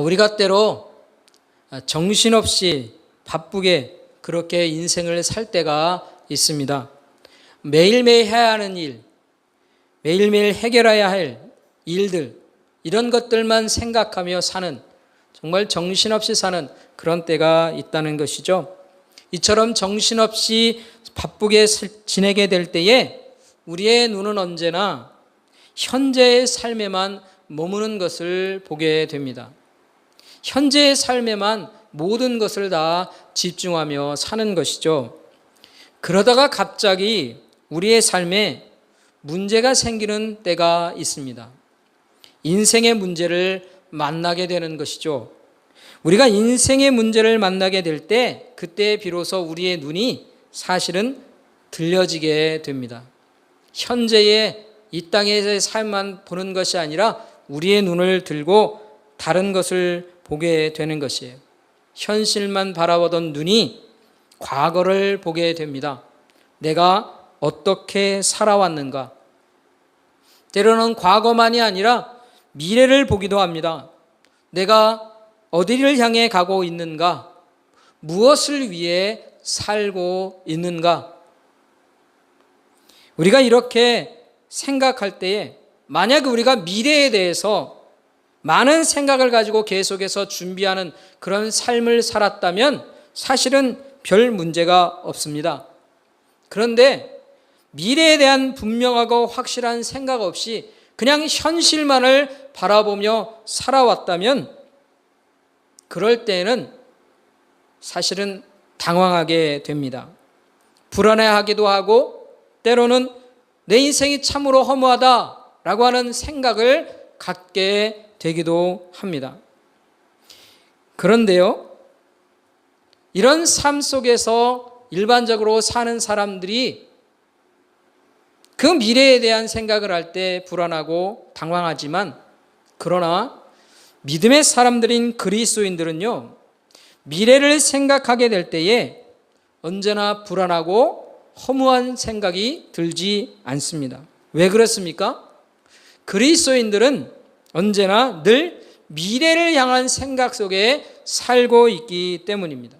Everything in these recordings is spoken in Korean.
우리가 때로 정신없이 바쁘게 그렇게 인생을 살 때가 있습니다. 매일매일 해야 하는 일, 매일매일 해결해야 할 일들, 이런 것들만 생각하며 사는, 정말 정신없이 사는 그런 때가 있다는 것이죠. 이처럼 정신없이 바쁘게 지내게 될 때에 우리의 눈은 언제나 현재의 삶에만 머무는 것을 보게 됩니다. 현재의 삶에만 모든 것을 다 집중하며 사는 것이죠. 그러다가 갑자기 우리의 삶에 문제가 생기는 때가 있습니다. 인생의 문제를 만나게 되는 것이죠. 우리가 인생의 문제를 만나게 될 때, 그때 비로소 우리의 눈이 사실은 들려지게 됩니다. 현재의 이 땅에서의 삶만 보는 것이 아니라 우리의 눈을 들고 다른 것을 보게 되는 것이에요. 현실만 바라보던 눈이 과거를 보게 됩니다. 내가 어떻게 살아왔는가? 때로는 과거만이 아니라 미래를 보기도 합니다. 내가 어디를 향해 가고 있는가? 무엇을 위해 살고 있는가? 우리가 이렇게 생각할 때에 만약 우리가 미래에 대해서 많은 생각을 가지고 계속해서 준비하는 그런 삶을 살았다면 사실은 별 문제가 없습니다. 그런데 미래에 대한 분명하고 확실한 생각 없이 그냥 현실만을 바라보며 살아왔다면 그럴 때에는 사실은 당황하게 됩니다. 불안해하기도 하고 때로는 내 인생이 참으로 허무하다라고 하는 생각을 갖게 되기도 합니다. 그런데요, 이런 삶 속에서 일반적으로 사는 사람들이 그 미래에 대한 생각을 할 때 불안하고 당황하지만, 그러나 믿음의 사람들인 그리스도인들은요, 미래를 생각하게 될 때에 언제나 불안하고 허무한 생각이 들지 않습니다. 왜 그렇습니까? 그리스도인들은 언제나 늘 미래를 향한 생각 속에 살고 있기 때문입니다.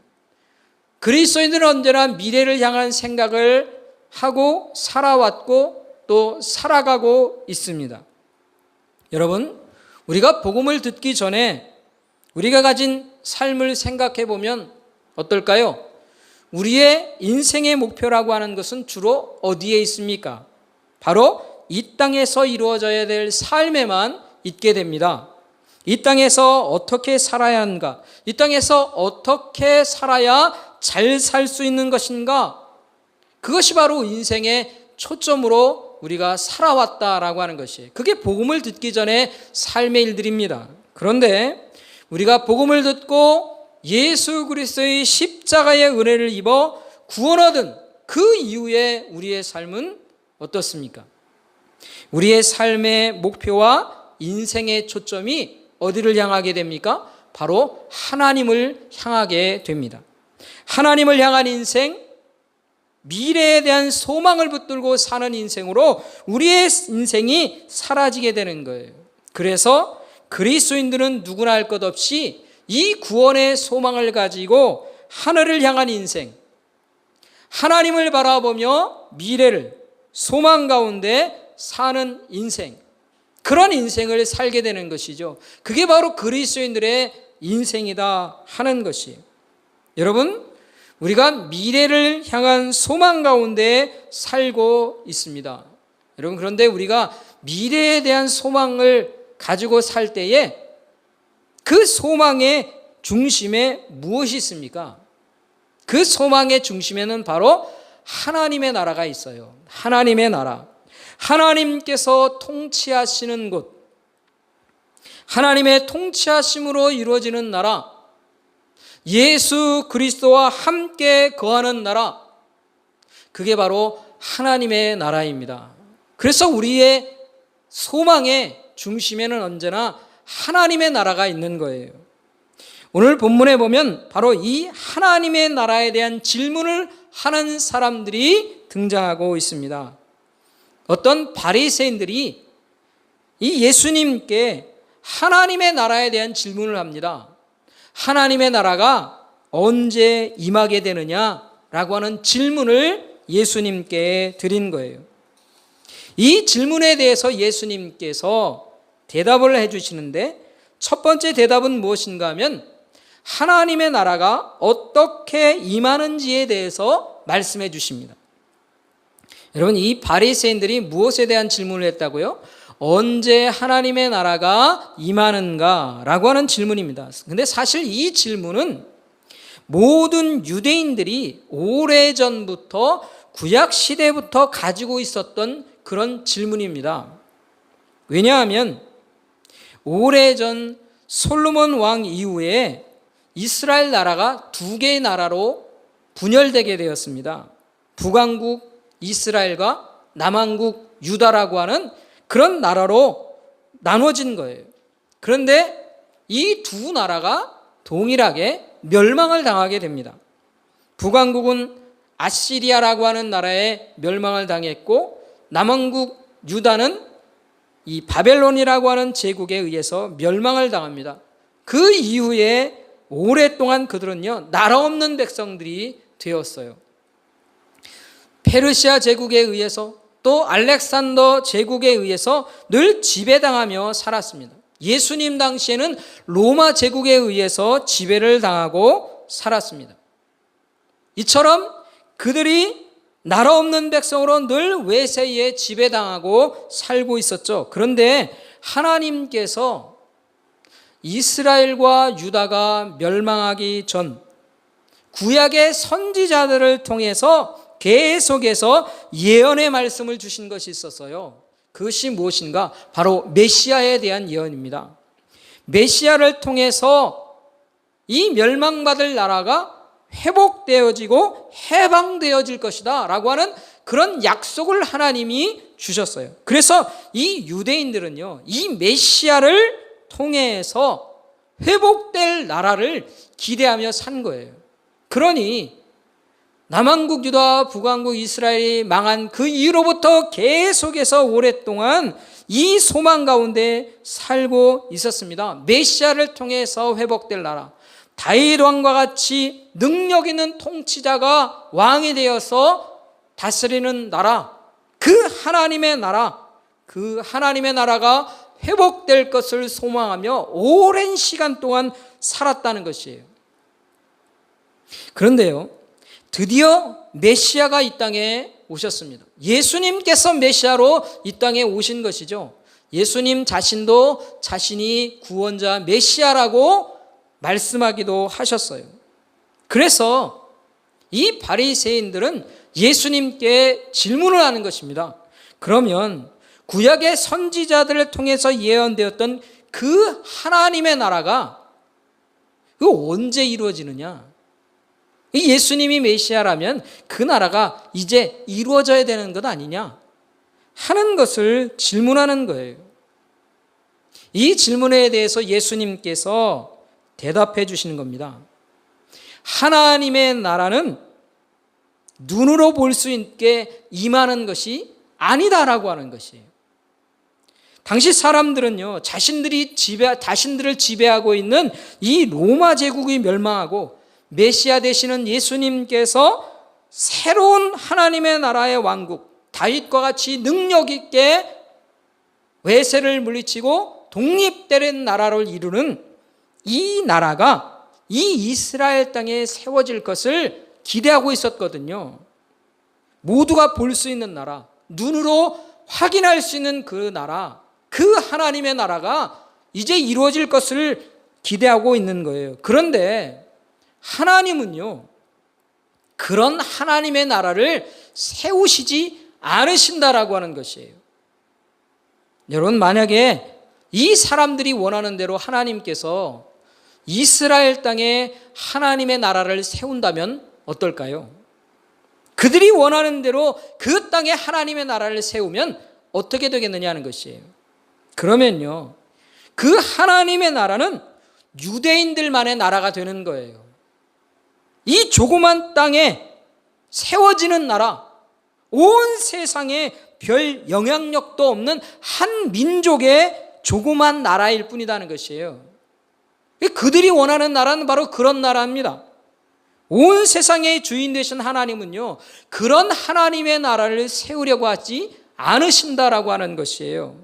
그리스도인들은 언제나 미래를 향한 생각을 하고 살아왔고 또 살아가고 있습니다. 여러분, 우리가 복음을 듣기 전에 우리가 가진 삶을 생각해 보면 어떨까요? 우리의 인생의 목표라고 하는 것은 주로 어디에 있습니까? 바로 이 땅에서 이루어져야 될 삶에만 있게 됩니다. 이 땅에서 어떻게 살아야 하는가? 이 땅에서 어떻게 살아야 잘 살 수 있는 것인가? 그것이 바로 인생의 초점으로 우리가 살아왔다라고 하는 것이에요. 그게 복음을 듣기 전에 삶의 일들입니다. 그런데 우리가 복음을 듣고 예수 그리스도의 십자가의 은혜를 입어 구원 얻은 그 이후에 우리의 삶은 어떻습니까? 우리의 삶의 목표와 인생의 초점이 어디를 향하게 됩니까? 바로 하나님을 향하게 됩니다. 하나님을 향한 인생, 미래에 대한 소망을 붙들고 사는 인생으로 우리의 인생이 사라지게 되는 거예요. 그래서 그리스도인들은 누구나 할 것 없이 이 구원의 소망을 가지고 하늘을 향한 인생, 하나님을 바라보며 미래를 소망 가운데 사는 인생, 그런 인생을 살게 되는 것이죠. 그게 바로 그리스도인들의 인생이다 하는 것이에요. 여러분, 우리가 미래를 향한 소망 가운데 살고 있습니다. 여러분, 그런데 우리가 미래에 대한 소망을 가지고 살 때에 그 소망의 중심에 무엇이 있습니까? 그 소망의 중심에는 바로 하나님의 나라가 있어요. 하나님의 나라. 하나님께서 통치하시는 곳, 하나님의 통치하심으로 이루어지는 나라, 예수 그리스도와 함께 거하는 나라, 그게 바로 하나님의 나라입니다. 그래서 우리의 소망의 중심에는 언제나 하나님의 나라가 있는 거예요. 오늘 본문에 보면 바로 이 하나님의 나라에 대한 질문을 하는 사람들이 등장하고 있습니다. 어떤 바리새인들이 이 예수님께 하나님의 나라에 대한 질문을 합니다. 하나님의 나라가 언제 임하게 되느냐라고 하는 질문을 예수님께 드린 거예요. 이 질문에 대해서 예수님께서 대답을 해주시는데, 첫 번째 대답은 무엇인가 하면 하나님의 나라가 어떻게 임하는지에 대해서 말씀해 주십니다. 여러분, 이 바리새인들이 무엇에 대한 질문을 했다고요? 언제 하나님의 나라가 임하는가라고 하는 질문입니다. 근데 사실 이 질문은 모든 유대인들이 오래전부터 구약 시대부터 가지고 있었던 그런 질문입니다. 왜냐하면 오래전 솔로몬 왕 이후에 이스라엘 나라가 두 개의 나라로 분열되게 되었습니다. 북왕국 이스라엘과 남왕국 유다라고 하는 그런 나라로 나눠진 거예요. 그런데 이 두 나라가 동일하게 멸망을 당하게 됩니다. 북왕국은 아시리아라고 하는 나라에 멸망을 당했고, 남왕국 유다는 이 바벨론이라고 하는 제국에 의해서 멸망을 당합니다. 그 이후에 오랫동안 그들은요, 나라 없는 백성들이 되었어요. 페르시아 제국에 의해서, 또 알렉산더 제국에 의해서 늘 지배당하며 살았습니다. 예수님 당시에는 로마 제국에 의해서 지배를 당하고 살았습니다. 이처럼 그들이 나라 없는 백성으로 늘 외세에 지배당하고 살고 있었죠. 그런데 하나님께서 이스라엘과 유다가 멸망하기 전 구약의 선지자들을 통해서 계속해서 예언의 말씀을 주신 것이 있었어요. 그것이 무엇인가? 바로 메시아에 대한 예언입니다. 메시아를 통해서 이 멸망받을 나라가 회복되어지고 해방되어질 것이다 라고 하는 그런 약속을 하나님이 주셨어요. 그래서 이 유대인들은요, 이 메시아를 통해서 회복될 나라를 기대하며 산 거예요. 그러니 남왕국 유다와 북왕국 이스라엘이 망한 그 이후로부터 계속해서 오랫동안 이 소망 가운데 살고 있었습니다. 메시아를 통해서 회복될 나라, 다윗 왕과 같이 능력 있는 통치자가 왕이 되어서 다스리는 나라, 그 하나님의 나라가 회복될 것을 소망하며 오랜 시간 동안 살았다는 것이에요. 그런데요, 드디어 메시아가 이 땅에 오셨습니다. 예수님께서 메시아로 이 땅에 오신 것이죠. 예수님 자신도 자신이 구원자 메시아라고 말씀하기도 하셨어요. 그래서 이 바리새인들은 예수님께 질문을 하는 것입니다. 그러면 구약의 선지자들을 통해서 예언되었던 그 하나님의 나라가 언제 이루어지느냐? 예수님이 메시아라면 그 나라가 이제 이루어져야 되는 것 아니냐 하는 것을 질문하는 거예요. 이 질문에 대해서 예수님께서 대답해 주시는 겁니다. 하나님의 나라는 눈으로 볼 수 있게 임하는 것이 아니다라고 하는 것이에요. 당시 사람들은요, 자신들을 지배하고 있는 이 로마 제국이 멸망하고 메시아 되시는 예수님께서 새로운 하나님의 나라의 왕국, 다윗과 같이 능력 있게 외세를 물리치고 독립되는 나라를 이루는 이 나라가 이 이스라엘 땅에 세워질 것을 기대하고 있었거든요. 모두가 볼 수 있는 나라, 눈으로 확인할 수 있는 그 나라, 그 하나님의 나라가 이제 이루어질 것을 기대하고 있는 거예요. 그런데 하나님은요, 그런 하나님의 나라를 세우시지 않으신다라고 하는 것이에요. 여러분, 만약에 이 사람들이 원하는 대로 하나님께서 이스라엘 땅에 하나님의 나라를 세운다면 어떨까요? 그들이 원하는 대로 그 땅에 하나님의 나라를 세우면 어떻게 되겠느냐는 것이에요. 그러면요, 그 하나님의 나라는 유대인들만의 나라가 되는 거예요. 이 조그만 땅에 세워지는 나라, 온 세상에 별 영향력도 없는 한 민족의 조그만 나라일 뿐이라는 것이에요. 그들이 원하는 나라는 바로 그런 나라입니다. 온 세상의 주인 되신 하나님은요, 그런 하나님의 나라를 세우려고 하지 않으신다라고 하는 것이에요.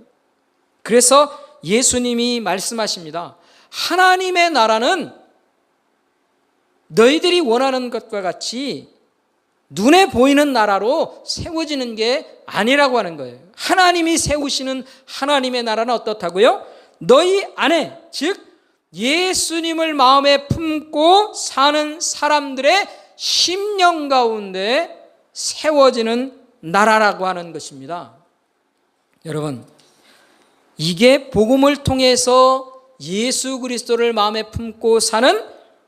그래서 예수님이 말씀하십니다. 하나님의 나라는 너희들이 원하는 것과 같이 눈에 보이는 나라로 세워지는 게 아니라고 하는 거예요. 하나님이 세우시는 하나님의 나라는 어떻다고요? 너희 안에, 즉 예수님을 마음에 품고 사는 사람들의 심령 가운데 세워지는 나라라고 하는 것입니다. 여러분, 이게 복음을 통해서 예수 그리스도를 마음에 품고 사는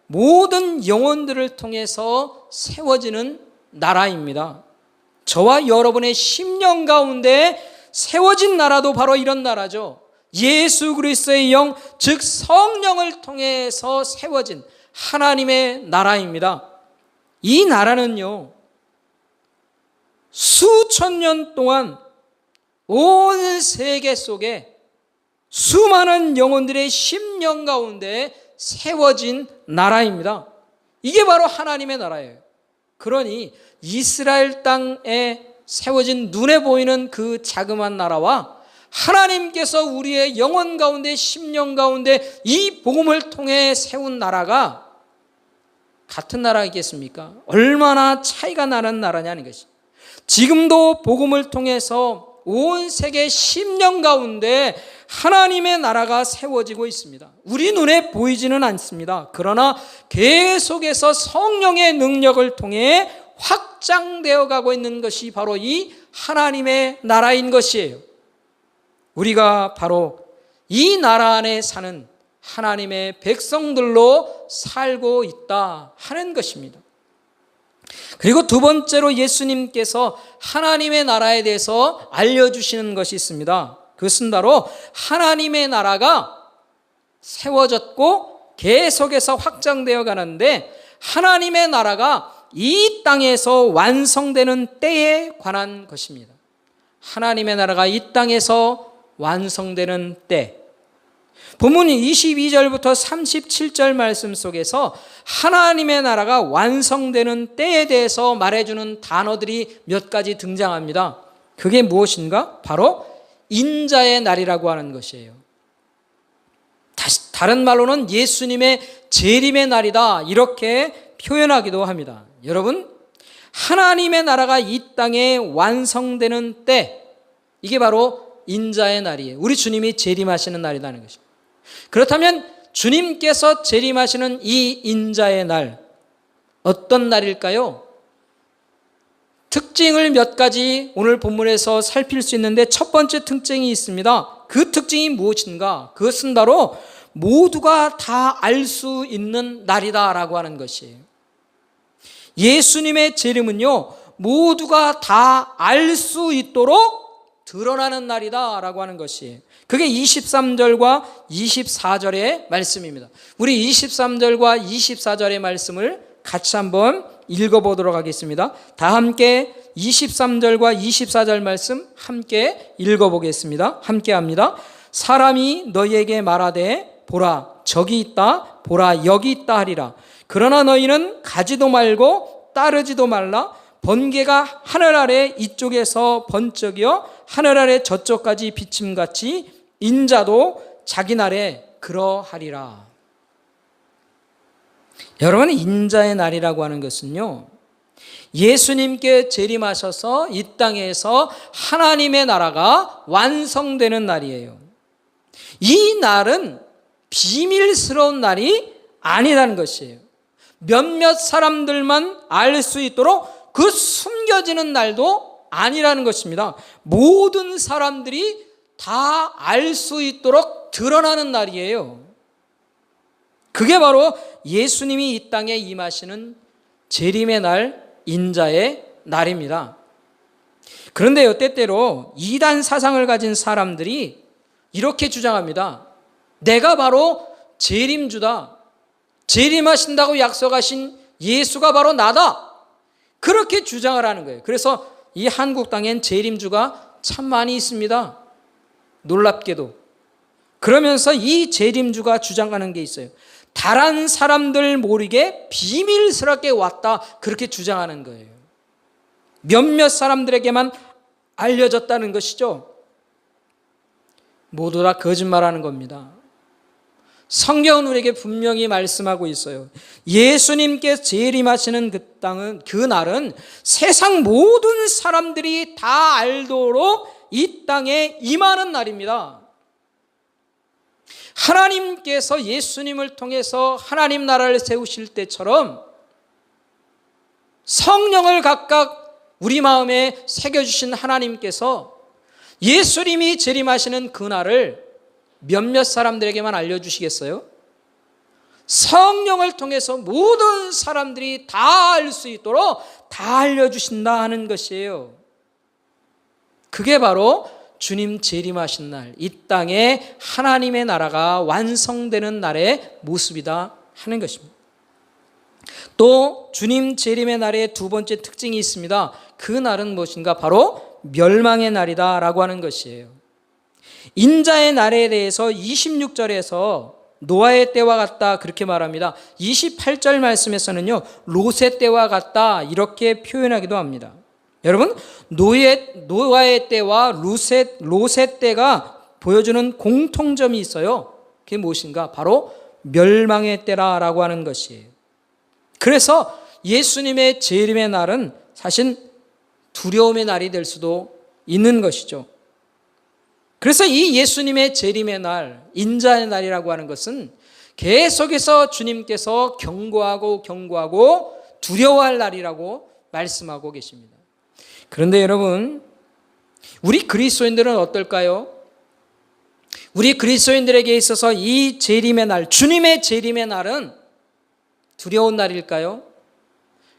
모든 영혼들을 통해서 세워지는 나라입니다. 저와 여러분의 심령 가운데 세워진 나라도 바로 이런 나라죠. 예수 그리스도의 영, 즉 성령을 통해서 세워진 하나님의 나라입니다. 이 나라는요, 수천 년 동안 온 세계 속에 수많은 영혼들의 심령 가운데 세워진 나라입니다. 이게 바로 하나님의 나라예요. 그러니 이스라엘 땅에 세워진 눈에 보이는 그 자그마한 나라와 하나님께서 우리의 영혼 가운데, 심령 가운데 이 복음을 통해 세운 나라가 같은 나라이겠습니까? 얼마나 차이가 나는 나라냐는 것이. 지금도 복음을 통해서 온 세계 심령 가운데 하나님의 나라가 세워지고 있습니다. 우리 눈에 보이지는 않습니다. 그러나 계속해서 성령의 능력을 통해 확장되어 가고 있는 것이 바로 이 하나님의 나라인 것이에요. 우리가 바로 이 나라 안에 사는 하나님의 백성들로 살고 있다 하는 것입니다. 그리고 두 번째로 예수님께서 하나님의 나라에 대해서 알려주시는 것이 있습니다. 그것은 바로 하나님의 나라가 세워졌고 계속해서 확장되어 가는데 하나님의 나라가 이 땅에서 완성되는 때에 관한 것입니다. 하나님의 나라가 이 땅에서 완성되는 때. 본문 22절부터 37절 말씀 속에서 하나님의 나라가 완성되는 때에 대해서 말해주는 단어들이 몇 가지 등장합니다. 그게 무엇인가? 바로 인자의 날이라고 하는 것이에요. 다른 말로는 예수님의 재림의 날이다, 이렇게 표현하기도 합니다. 여러분, 하나님의 나라가 이 땅에 완성되는 때, 이게 바로 인자의 날이에요. 우리 주님이 재림하시는 날이라는 것입니다. 그렇다면 주님께서 재림하시는 이 인자의 날, 어떤 날일까요? 특징을 몇 가지 오늘 본문에서 살필 수 있는데 첫 번째 특징이 있습니다. 그 특징이 무엇인가? 그것은 바로 모두가 다 알 수 있는 날이다라고 하는 것이에요. 예수님의 재림은요, 모두가 다 알 수 있도록 드러나는 날이다라고 하는 것이에요. 그게 23절과 24절의 말씀입니다. 우리 23절과 24절의 말씀을 같이 한번 읽어보도록 하겠습니다. 다 함께 23절과 24절 말씀 함께 읽어보겠습니다. 함께 합니다. 사람이 너희에게 말하되 보라 저기 있다, 보라 여기 있다 하리라. 그러나 너희는 가지도 말고 따르지도 말라. 번개가 하늘 아래 이쪽에서 번쩍이어 하늘 아래 저쪽까지 비침같이 인자도 자기 날에 그러하리라. 여러분, 인자의 날이라고 하는 것은요, 예수님께 재림하셔서 이 땅에서 하나님의 나라가 완성되는 날이에요. 이 날은 비밀스러운 날이 아니라는 것이에요. 몇몇 사람들만 알 수 있도록 그 숨겨지는 날도 아니라는 것입니다. 모든 사람들이 다 알 수 있도록 드러나는 날이에요. 그게 바로 예수님이 이 땅에 임하시는 재림의 날, 인자의 날입니다. 그런데요, 때때로 이단 사상을 가진 사람들이 이렇게 주장합니다. 내가 바로 재림주다. 재림하신다고 약속하신 예수가 바로 나다. 그렇게 주장을 하는 거예요. 그래서 이 한국 땅엔 재림주가 참 많이 있습니다. 놀랍게도. 그러면서 이 재림주가 주장하는 게 있어요. 다른 사람들 모르게 비밀스럽게 왔다, 그렇게 주장하는 거예요. 몇몇 사람들에게만 알려졌다는 것이죠. 모두 다 거짓말하는 겁니다. 성경은 우리에게 분명히 말씀하고 있어요. 예수님께서 재림하시는 그 날은 세상 모든 사람들이 다 알도록 이 땅에 임하는 날입니다. 하나님께서 예수님을 통해서 하나님 나라를 세우실 때처럼 성령을 각각 우리 마음에 새겨주신 하나님께서 예수님이 재림하시는 그날을 몇몇 사람들에게만 알려주시겠어요? 성령을 통해서 모든 사람들이 다 알 수 있도록 다 알려주신다 하는 것이에요. 그게 바로 주님 재림하신 날, 이 땅에 하나님의 나라가 완성되는 날의 모습이다 하는 것입니다. 또 주님 재림의 날의 두 번째 특징이 있습니다. 그 날은 무엇인가? 바로 멸망의 날이다 라고 하는 것이에요. 인자의 날에 대해서 26절에서 노아의 때와 같다 그렇게 말합니다. 28절 말씀에서는요, 롯의 때와 같다 이렇게 표현하기도 합니다. 여러분, 노아의 때와 롯의 때가 보여주는 공통점이 있어요. 그게 무엇인가? 바로 멸망의 때라고 하는 것이에요. 그래서 예수님의 재림의 날은 사실 두려움의 날이 될 수도 있는 것이죠. 그래서 이 예수님의 재림의 날, 인자의 날이라고 하는 것은 계속해서 주님께서 경고하고 두려워할 날이라고 말씀하고 계십니다. 그런데 여러분, 우리 그리스도인들은 어떨까요? 우리 그리스도인들에게 있어서 이 재림의 날, 주님의 재림의 날은 두려운 날일까요?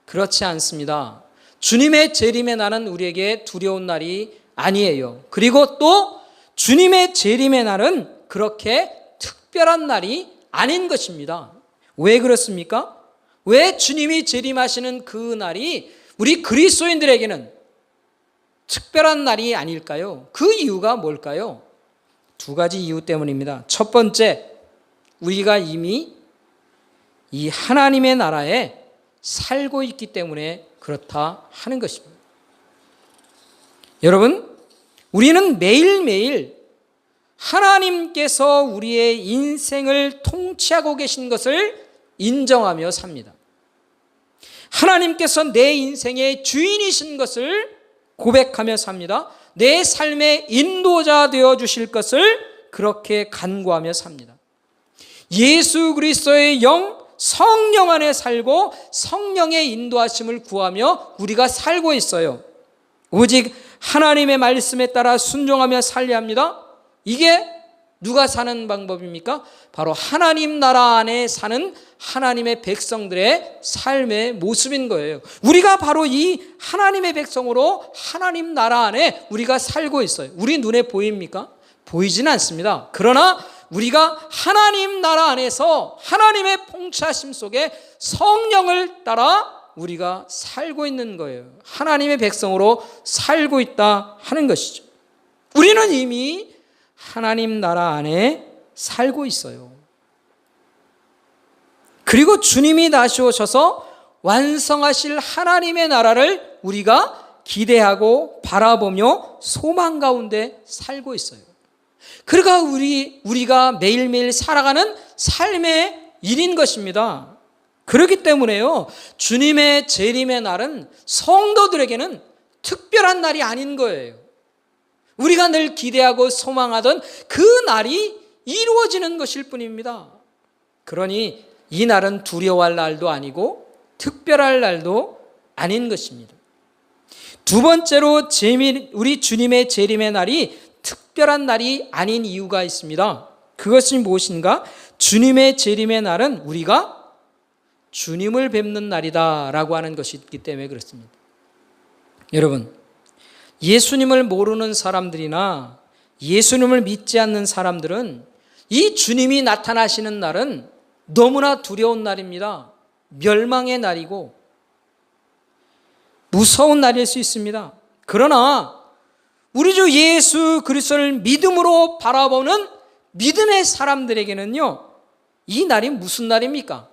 그렇지 않습니다. 주님의 재림의 날은 우리에게 두려운 날이 아니에요. 그리고 또 주님의 재림의 날은 그렇게 특별한 날이 아닌 것입니다. 왜 그렇습니까? 왜 주님이 재림하시는 그 날이 우리 그리스도인들에게는 특별한 날이 아닐까요? 그 이유가 뭘까요? 두 가지 이유 때문입니다. 첫 번째, 우리가 이미 이 하나님의 나라에 살고 있기 때문에 그렇다 하는 것입니다. 여러분, 우리는 매일매일 하나님께서 우리의 인생을 통치하고 계신 것을 인정하며 삽니다. 하나님께서 내 인생의 주인이신 것을 고백하며 삽니다. 내 삶의 인도자 되어 주실 것을 그렇게 간구하며 삽니다. 예수 그리스도의 영, 성령 안에 살고 성령의 인도하심을 구하며 우리가 살고 있어요. 오직 하나님의 말씀에 따라 순종하며 살려야 합니다. 이게 누가 사는 방법입니까? 바로 하나님 나라 안에 사는 하나님의 백성들의 삶의 모습인 거예요. 우리가 바로 이 하나님의 백성으로 하나님 나라 안에 우리가 살고 있어요. 우리 눈에 보입니까? 보이지는 않습니다. 그러나 우리가 하나님 나라 안에서 하나님의 통치하심 속에 성령을 따라 우리가 살고 있는 거예요. 하나님의 백성으로 살고 있다 하는 것이죠. 우리는 이미 하나님 나라 안에 살고 있어요. 그리고 주님이 다시 오셔서 완성하실 하나님의 나라를 우리가 기대하고 바라보며 소망 가운데 살고 있어요. 그러니까 우리가 매일매일 살아가는 삶의 일인 것입니다. 그렇기 때문에요, 주님의 재림의 날은 성도들에게는 특별한 날이 아닌 거예요. 우리가 늘 기대하고 소망하던 그 날이 이루어지는 것일 뿐입니다. 그러니 이 날은 두려워할 날도 아니고 특별할 날도 아닌 것입니다. 두 번째로 우리 주님의 재림의 날이 특별한 날이 아닌 이유가 있습니다. 그것이 무엇인가? 주님의 재림의 날은 우리가 주님을 뵙는 날이다 라고 하는 것이 있기 때문에 그렇습니다. 여러분, 예수님을 모르는 사람들이나 예수님을 믿지 않는 사람들은 이 주님이 나타나시는 날은 너무나 두려운 날입니다. 멸망의 날이고 무서운 날일 수 있습니다. 그러나 우리 주 예수 그리스도를 믿음으로 바라보는 믿음의 사람들에게는요, 이 날이 무슨 날입니까?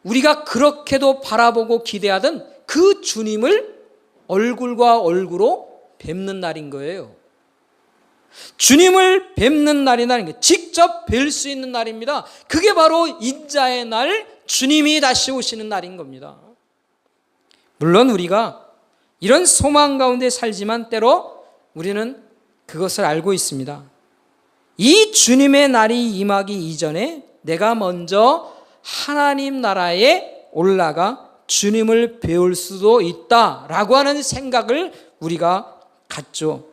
우리가 그렇게도 바라보고 기대하던 그 주님을 얼굴과 얼굴로 뵙는 날인 거예요. 주님을 뵙는 날이라는 게 직접 뵐 수 있는 날입니다. 그게 바로 인자의 날, 주님이 다시 오시는 날인 겁니다. 물론 우리가 이런 소망 가운데 살지만 때로 우리는 그것을 알고 있습니다. 이 주님의 날이 임하기 이전에 내가 먼저 하나님 나라에 올라가 주님을 배울 수도 있다라고 하는 생각을 우리가 갖죠.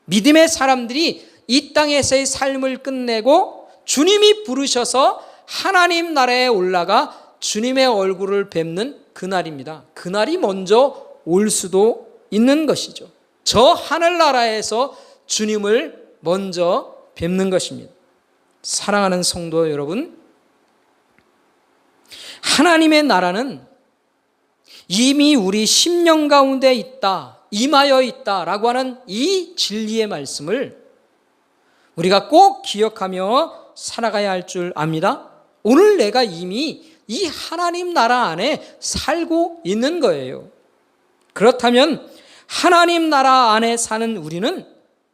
믿음의 사람들이 이 땅에서의 삶을 끝내고 주님이 부르셔서 하나님 나라에 올라가 주님의 얼굴을 뵙는 그날입니다. 그날이 먼저 올 수도 있는 것이죠. 저 하늘나라에서 주님을 먼저 뵙는 것입니다. 사랑하는 성도 여러분, 하나님의 나라는 이미 우리 심령 가운데 있다, 임하여 있다라고 하는 이 진리의 말씀을 우리가 꼭 기억하며 살아가야 할 줄 압니다. 오늘 내가 이미 이 하나님 나라 안에 살고 있는 거예요. 그렇다면 하나님 나라 안에 사는 우리는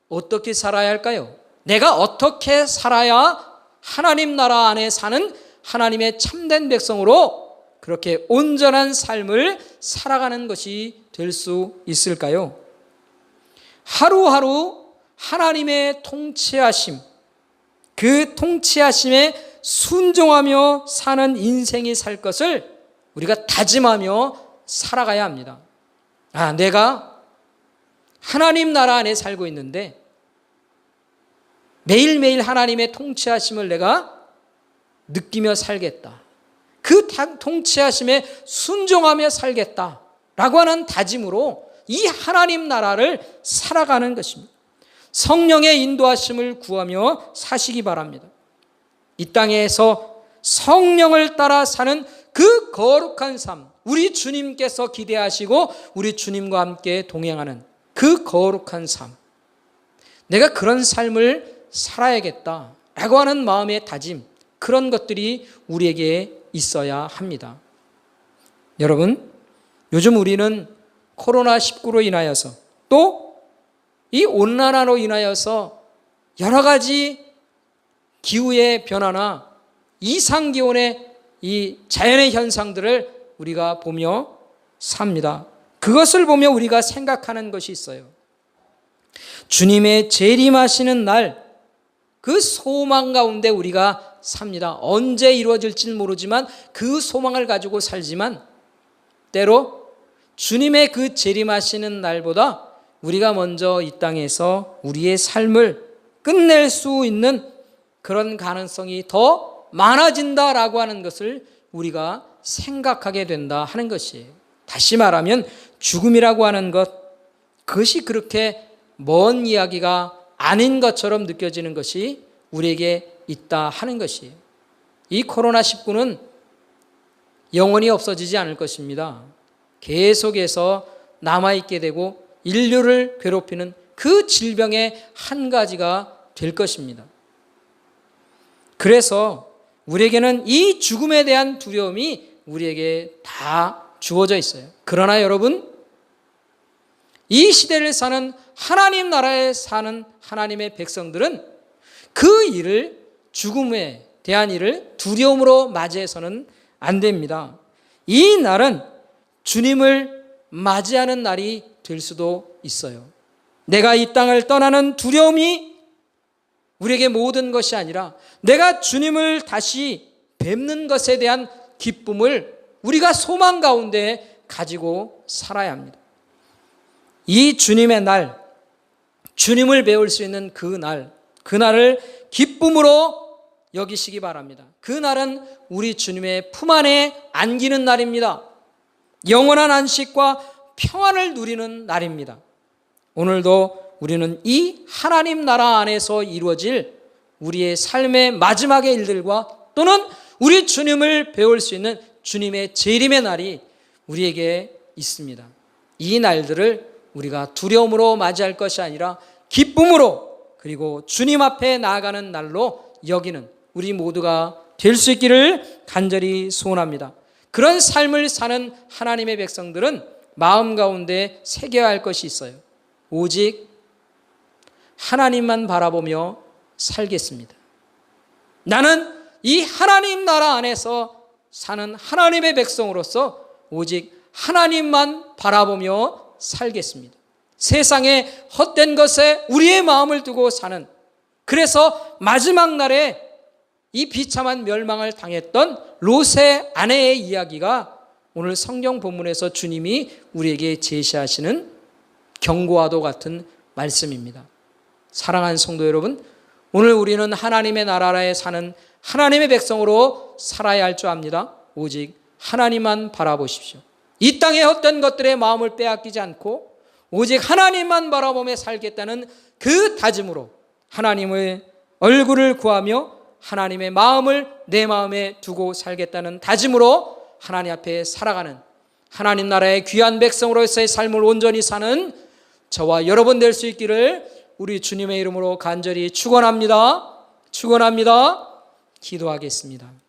어떻게 살아야 할까요? 내가 어떻게 살아야 하나님 나라 안에 사는 하나님의 참된 백성으로 그렇게 온전한 삶을 살아가는 것이 될 수 있을까요? 하루하루 하나님의 통치하심, 그 통치하심에 순종하며 사는 인생이 살 것을 우리가 다짐하며 살아가야 합니다. 내가 하나님 나라 안에 살고 있는데 매일매일 하나님의 통치하심을 내가 느끼며 살겠다. 그 통치하심에 순종하며 살겠다라고 하는 다짐으로 이 하나님 나라를 살아가는 것입니다. 성령의 인도하심을 구하며 사시기 바랍니다. 이 땅에서 성령을 따라 사는 그 거룩한 삶, 우리 주님께서 기대하시고 우리 주님과 함께 동행하는 그 거룩한 삶, 내가 그런 삶을 살아야겠다라고 하는 마음의 다짐, 그런 것들이 우리에게 있어야 합니다. 여러분, 요즘 우리는 코로나19로 인하여서 또 이 온난화로 인하여서 여러 가지 기후의 변화나 이상기온의 이 자연의 현상들을 우리가 보며 삽니다. 그것을 보며 우리가 생각하는 것이 있어요. 주님의 재림하시는 날, 그 소망 가운데 우리가 삽니다. 언제 이루어질지는 모르지만 그 소망을 가지고 살지만 때로 주님의 그 재림하시는 날보다 우리가 먼저 이 땅에서 우리의 삶을 끝낼 수 있는 그런 가능성이 더 많아진다라고 하는 것을 우리가 생각하게 된다 하는 것이에요. 다시 말하면 죽음이라고 하는 것, 그것이 그렇게 먼 이야기가 아닌 것처럼 느껴지는 것이 우리에게 있다 하는 것이에요. 이 코로나19는 영원히 없어지지 않을 것입니다. 계속해서 남아있게 되고 인류를 괴롭히는 그 질병의 한 가지가 될 것입니다. 그래서 우리에게는 이 죽음에 대한 두려움이 우리에게 다 주어져 있어요. 그러나 여러분, 이 시대를 사는 하나님 나라에 사는 하나님의 백성들은 그 일을, 죽음에 대한 일을 두려움으로 맞이해서는 안 됩니다. 이 날은 주님을 맞이하는 날이 될 수도 있어요. 내가 이 땅을 떠나는 두려움이 우리에게 모든 것이 아니라 내가 주님을 다시 뵙는 것에 대한 기쁨을 우리가 소망 가운데 가지고 살아야 합니다. 이 주님의 날, 주님을 배울 수 있는 그날을 기쁨으로 여기시기 바랍니다. 그날은 우리 주님의 품 안에 안기는 날입니다. 영원한 안식과 평안을 누리는 날입니다. 오늘도 우리는 이 하나님 나라 안에서 이루어질 우리의 삶의 마지막의 일들과 또는 우리 주님을 배울 수 있는 주님의 재림의 날이 우리에게 있습니다. 이 날들을 우리가 두려움으로 맞이할 것이 아니라 기쁨으로 그리고 주님 앞에 나아가는 날로 여기는 우리 모두가 될 수 있기를 간절히 소원합니다. 그런 삶을 사는 하나님의 백성들은 마음 가운데 새겨야 할 것이 있어요. 오직 하나님만 바라보며 살겠습니다. 나는 이 하나님 나라 안에서 사는 하나님의 백성으로서 오직 하나님만 바라보며 살겠습니다. 세상의 헛된 것에 우리의 마음을 두고 사는, 그래서 마지막 날에 이 비참한 멸망을 당했던 롯의 아내의 이야기가 오늘 성경 본문에서 주님이 우리에게 제시하시는 경고와도 같은 말씀입니다. 사랑하는 성도 여러분, 오늘 우리는 하나님의 나라에 사는 하나님의 백성으로 살아야 할 줄 압니다. 오직 하나님만 바라보십시오. 이 땅의 헛된 것들의 마음을 빼앗기지 않고 오직 하나님만 바라보며 살겠다는 그 다짐으로 하나님의 얼굴을 구하며 하나님의 마음을 내 마음에 두고 살겠다는 다짐으로 하나님 앞에 살아가는 하나님 나라의 귀한 백성으로서의 삶을 온전히 사는 저와 여러분 될 수 있기를 우리 주님의 이름으로 간절히 축원합니다. 기도하겠습니다.